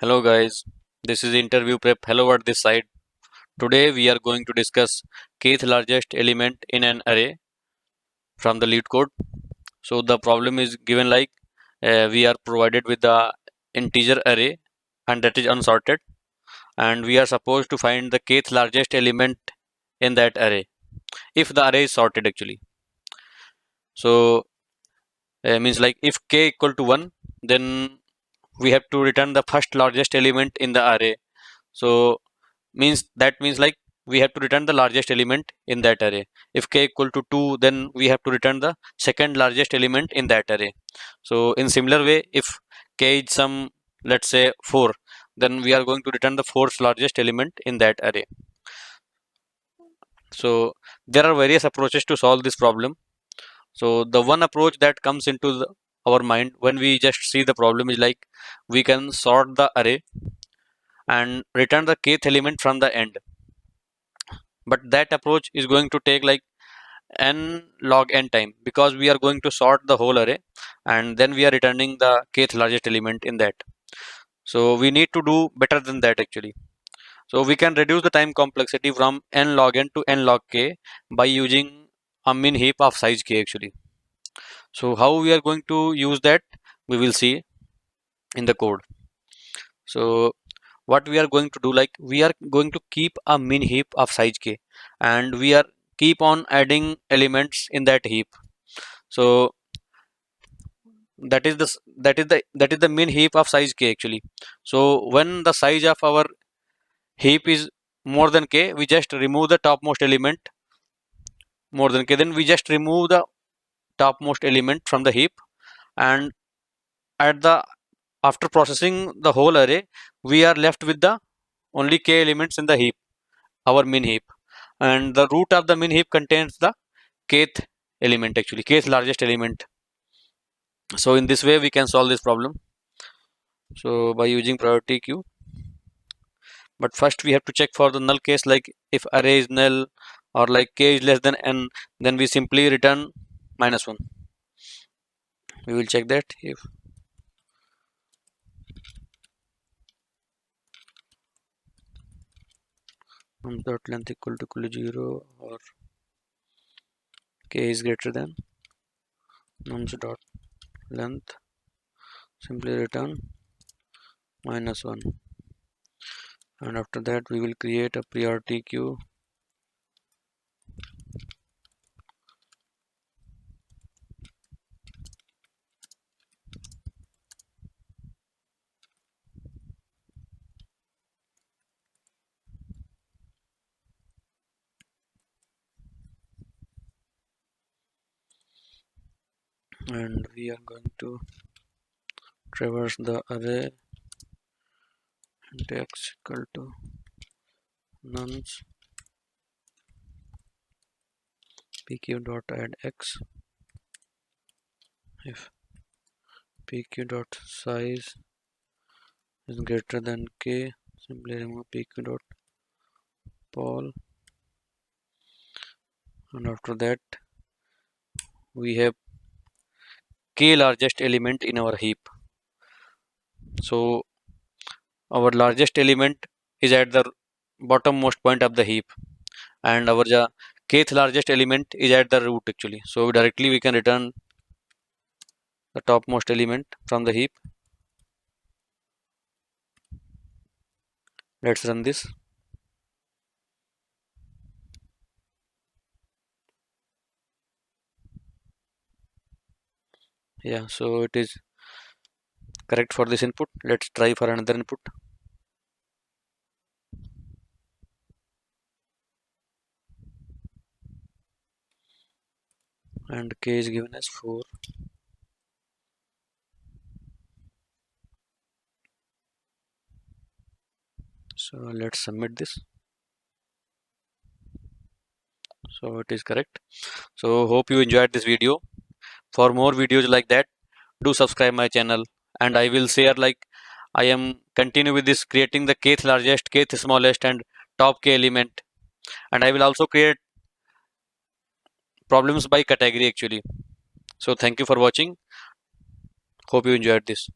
Hello guys, this is interview prep. Hello at this side. Today we are going to discuss kth largest element in an array from the lead code. So the problem is given like we are provided with the integer array and that is unsorted, and we are supposed to find the kth largest element in that array if the array is sorted actually. So means like if k equal to 1, then we have to return the first largest element in the array. So means like we have to return the largest element in that array. If k equal to 2, then we have to return the second largest element in that array. So in similar way, if k is some, let's say 4, then we are going to return the fourth largest element in that array. So there are various approaches to solve this problem. So the one approach that comes into our mind when we just see the problem is like we can sort the array and return the kth element from the end, but that approach is going to take like n log n time because we are going to sort the whole array and then we are returning the kth largest element in that. So we need to do better than that actually. So we can reduce the time complexity from n log n to n log k by using a min heap of size k actually. So how we are going to use that, we will see in the code. So what we are going to do, like we are going to keep a min heap of size k and we are keep on adding elements in that heap. So that is the min heap of size k actually. So when the size of our heap is more than k, we just remove the topmost element more than k, then we just remove the topmost element from the heap, and at the after processing the whole array, we are left with the only k elements in the heap, our min heap, and the root of the min heap contains the kth element actually, kth largest element. So in this way we can solve this problem, so by using priority queue. But first we have to check for the null case, like if array is null or like k is less than n, then we simply return -1. We will check that if dot length equal to 0 or k is greater than nums dot length, simply return -1, and after that we will create a priority queue. And we are going to traverse the array and x equal to nums pq dot add x. If pq dot size is greater than k, simply remove pq dot poll, and after that we have k largest element in our heap. So our largest element is at the bottommost point of the heap, and our kth largest element is at the root actually. So directly we can return the topmost element from the heap. Let's run this. Yeah, so it is correct for this input. Let's try for another input. And k is given as 4. So let's submit this. So it is correct. So hope you enjoyed this video. For more videos like that, do subscribe my channel, and I will share like I am continue with this creating the kth largest, kth smallest and top k element, and I will also create problems by category actually. So thank you for watching. Hope you enjoyed this.